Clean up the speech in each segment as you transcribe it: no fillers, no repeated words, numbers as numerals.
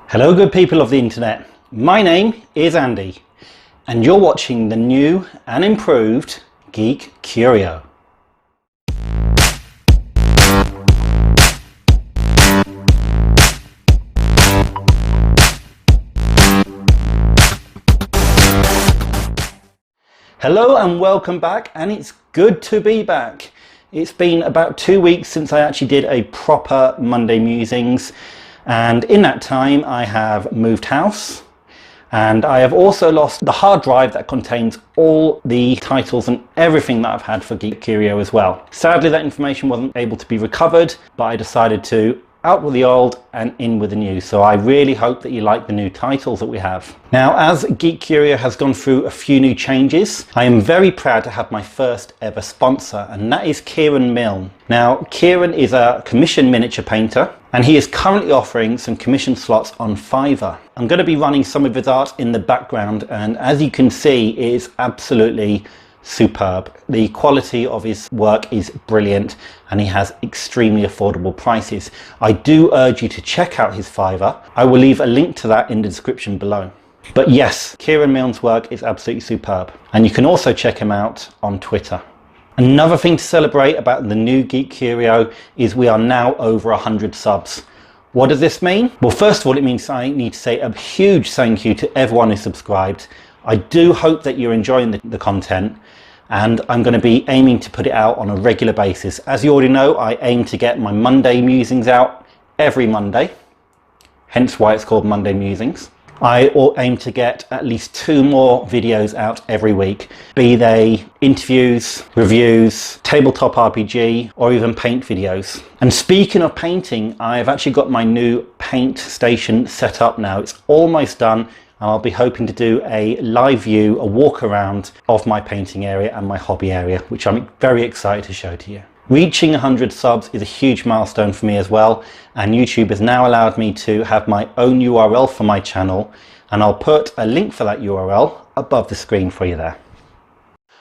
Hello good people of the internet, my name is Andy and you're watching the new and improved Geek Curio. Hello and welcome back, and it's good to be back. It's been about 2 weeks since I actually did a proper Monday Musings, and in that time I have moved house and I have also lost the hard drive that contains all the titles and everything that I've had for Geek Curio as well. Sadly that information wasn't able to be recovered, but I decided to out with the old and in with the new, so I really hope that you like the new titles that we have. Now, as Geek Curio has gone through a few new changes, I am very proud to have my first ever sponsor, and that is Kieran Milne. Now, Kieran is a commission miniature painter and he is currently offering some commission slots on Fiverr. I'm going to be running some of his art in the background, and as you can see, it is absolutely superb. The quality of his work is brilliant and he has extremely affordable prices. I do urge you to check out his Fiverr. I will leave a link to that in the description below. But yes, Kieran Milne's work is absolutely superb, and you can also check him out on Twitter. Another thing to celebrate about the new Geek Curio is we are now over 100 subs. What does this mean? Well, first of all, it means I need to say a huge thank you to everyone who subscribed. I do hope that you're enjoying the content, and I'm going to be aiming to put it out on a regular basis. As you already know, I aim to get my Monday Musings out every Monday, hence why it's called Monday Musings. I aim to get at least 2 more videos out every week, be they interviews, reviews, tabletop RPG, or even paint videos. And speaking of painting, I've actually got my new paint station set up now. It's almost done. I'll be hoping to do a live view, a walk around of my painting area and my hobby area, which I'm very excited to show to you. Reaching 100 subs is a huge milestone for me as well, and YouTube has now allowed me to have my own URL for my channel, and I'll put a link for that URL above the screen for you there.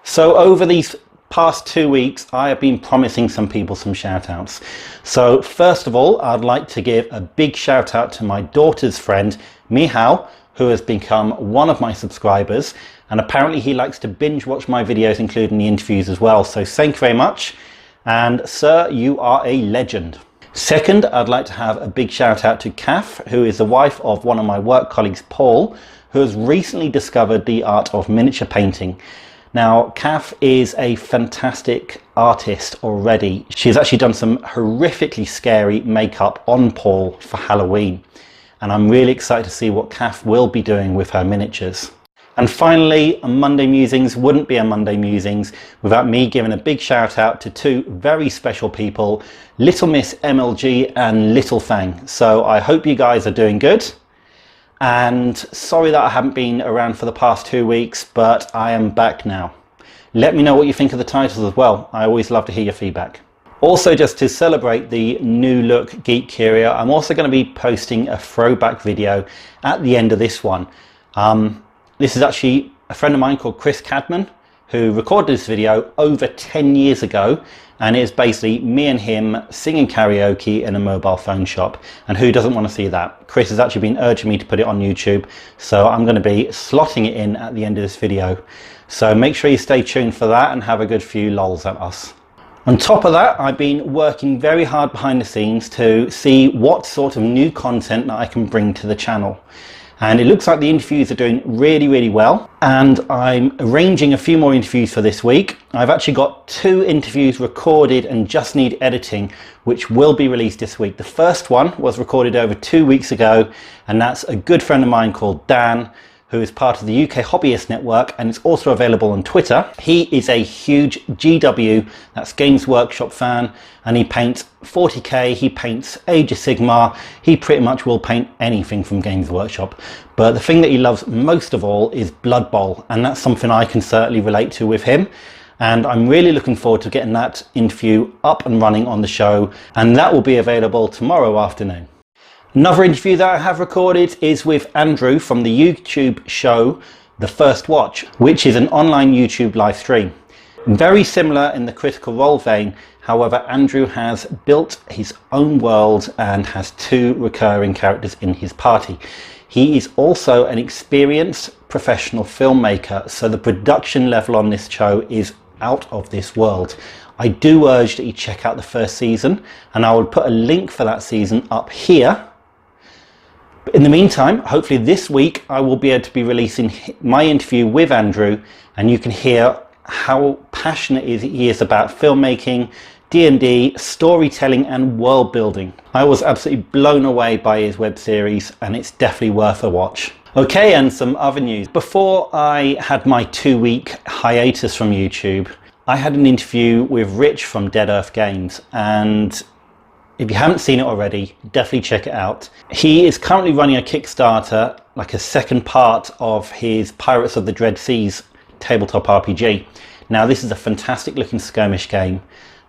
So over these past 2 weeks, I have been promising some people some shout outs. So first of all, I'd like to give a big shout out to my daughter's friend, Mihao, who has become one of my subscribers, and apparently he likes to binge watch my videos, including the interviews as well. So thank you very much, and sir, you are a legend. Second, I'd like to have a big shout out to Kath, who is the wife of one of my work colleagues, Paul, who has recently discovered the art of miniature painting. Now, Kath is a fantastic artist already. She's actually done some horrifically scary makeup on Paul for Halloween, and I'm really excited to see what Kath will be doing with her miniatures. And finally, a Monday Musings wouldn't be a Monday Musings without me giving a big shout out to 2 very special people, Little Miss MLG and Little Fang. So I hope you guys are doing good, and sorry that I haven't been around for the past 2 weeks, but I am back now. Let me know what you think of the titles as well. I always love to hear your feedback. Also, just to celebrate the new look Geek Curio, I'm also going to be posting a throwback video at the end of this one. This is actually a friend of mine called Chris Cadman, who recorded this video over 10 years ago, and it's basically me and him singing karaoke in a mobile phone shop, and who doesn't want to see that? Chris has actually been urging me to put it on YouTube, so I'm going to be slotting it in at the end of this video. So make sure you stay tuned for that and have a good few lols at us. On top of that, I've been working very hard behind the scenes to see what sort of new content that I can bring to the channel. And it looks like the interviews are doing really well, and I'm arranging a few more interviews for this week. I've actually got 2 interviews recorded and just need editing, which will be released this week. The first one was recorded over 2 weeks ago, and that's a good friend of mine called Dan, who is part of the UK Hobbyist Network, and it's also available on Twitter. He is a huge GW, that's Games Workshop fan, and he paints 40k, he paints Age of Sigmar, he pretty much will paint anything from Games Workshop. But the thing that he loves most of all is Blood Bowl, and that's something I can certainly relate to with him. And I'm really looking forward to getting that interview up and running on the show, and that will be available tomorrow afternoon. Another interview that I have recorded is with Andrew from the YouTube show The First Watch, which is an online YouTube live stream. Very similar in the Critical Role vein, However, Andrew has built his own world and has 2 recurring characters in his party. He is also an experienced professional filmmaker, so the production level on this show is out of this world. I do urge that you check out the first season, and I will put a link for that season up here. But in the meantime, hopefully this week I will be able to be releasing my interview with Andrew, and you can hear how passionate he is about filmmaking, D&D, storytelling and world building. I was absolutely blown away by his web series, and it's definitely worth a watch. Okay, and some other news. Before I had my 2-week hiatus from YouTube, I had an interview with Rich from Dead Earth Games, and if you haven't seen it already, definitely check it out. He is currently running a Kickstarter, like a second part of his Pirates of the Dread Seas tabletop RPG. Now this is a fantastic looking skirmish game.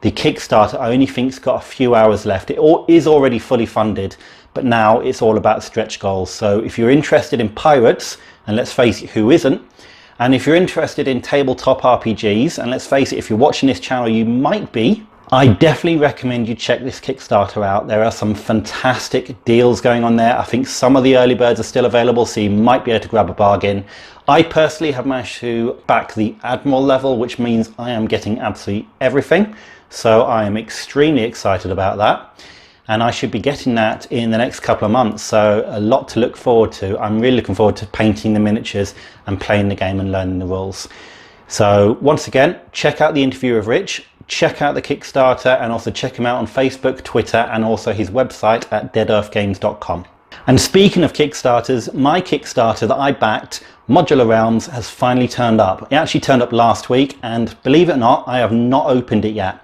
The Kickstarter, I only think, has got a few hours left. It is already fully funded, but now it's all about stretch goals. So if you're interested in pirates, and let's face it, who isn't? And if you're interested in tabletop RPGs, and let's face it, if you're watching this channel, you might be, I definitely recommend you check this Kickstarter out. There are some fantastic deals going on there. I think some of the early birds are still available, so you might be able to grab a bargain. I personally have managed to back the Admiral level, which means I am getting absolutely everything. So I am extremely excited about that. And I should be getting that in the next couple of months. So a lot to look forward to. I'm really looking forward to painting the miniatures and playing the game and learning the rules. So once again, check out the interview with Rich. Check out the Kickstarter, and also check him out on Facebook, Twitter, and also his website at deadearthgames.com. And speaking of Kickstarters, my Kickstarter that I backed, Modular Realms, has finally turned up. It actually turned up last week, and believe it or not, I have not opened it yet.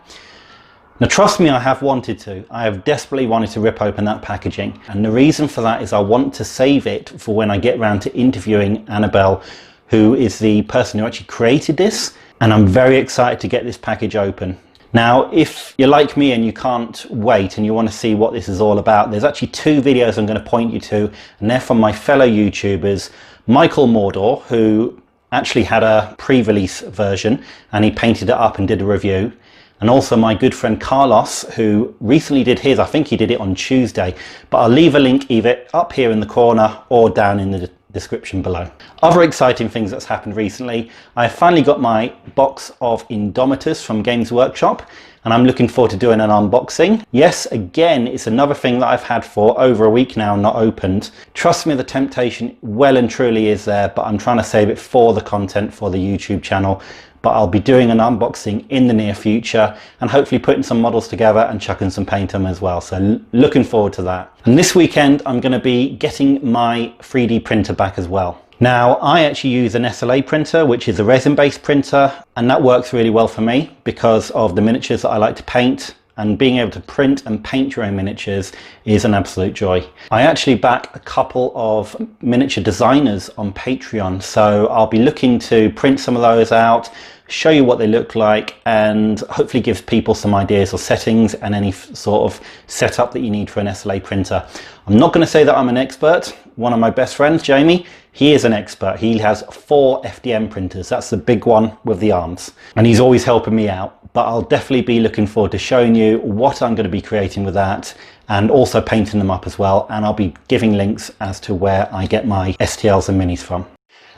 Now trust me, I have wanted to. I have desperately wanted to rip open that packaging. And the reason for that is I want to save it for when I get around to interviewing Annabelle, who is the person who actually created this. And I'm very excited to get this package open. Now, if you're like me and you can't wait and you want to see what this is all about, there's actually 2 videos I'm going to point you to, and they're from my fellow YouTubers, Michael Mordor, who actually had a pre-release version and he painted it up and did a review, and also my good friend Carlos, who recently did his. I think he did it on Tuesday, but I'll leave a link either up here in the corner or down in the description below. Other exciting things that's happened recently, I finally got my box of Indomitus from Games Workshop, and I'm looking forward to doing an unboxing. Yes, again, it's another thing that I've had for over a week now, not opened. Trust me, the temptation well and truly is there, but I'm trying to save it for the content for the YouTube channel. But I'll be doing an unboxing in the near future, and hopefully putting some models together and chucking some paint on them as well. So looking forward to that. And this weekend I'm going to be getting my 3D printer back as well. Now I actually use an SLA printer, which is a resin based printer, and that works really well for me because of the miniatures that I like to paint. And being able to print and paint your own miniatures is an absolute joy. I actually back a couple of miniature designers on Patreon, so I'll be looking to print some of those out, show you what they look like, and hopefully give people some ideas or settings and any sort of setup that you need for an SLA printer. I'm not going to say that I'm an expert. One of my best friends, Jamie, he is an expert. He has 4 FDM printers. That's the big one with the arms, and he's always helping me out. But I'll definitely be looking forward to showing you what I'm going to be creating with that, and also painting them up as well. And I'll be giving links as to where I get my STLs and minis from.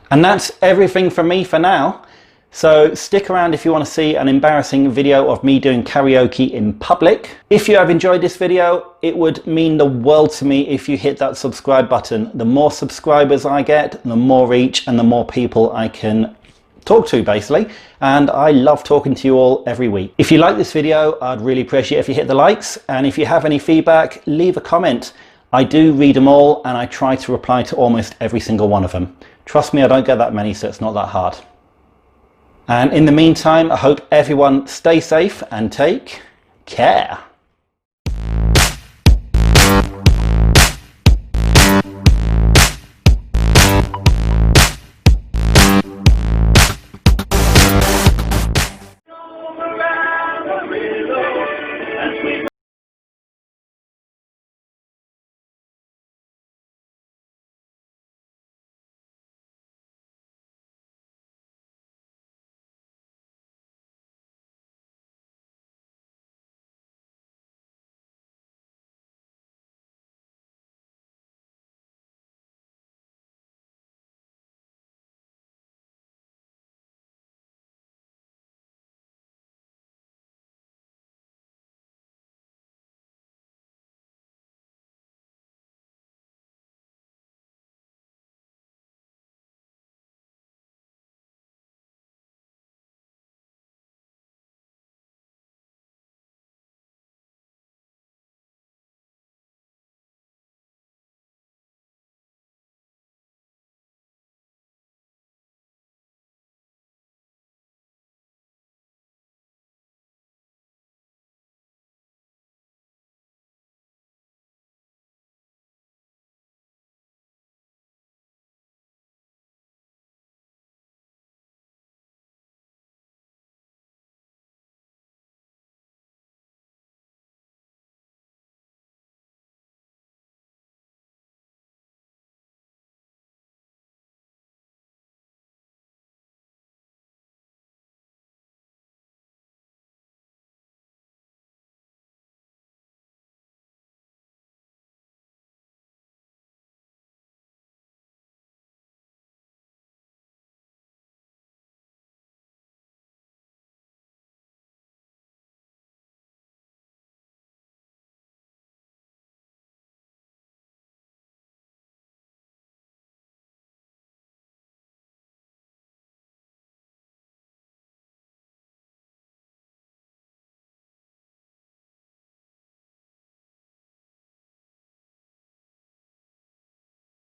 And that's everything from me for now. So stick around if you want to see an embarrassing video of me doing karaoke in public. If you have enjoyed this video, it would mean the world to me if you hit that subscribe button. The more subscribers I get, the more reach and the more people I can talk to, basically, and I love talking to you all every week. If you like this video, I'd really appreciate if you hit the likes, and if you have any feedback, leave a comment. I do read them all, and I try to reply to almost every single one of them. Trust me, I don't get that many, so it's not that hard. And in the meantime, I hope everyone stay safe and take care.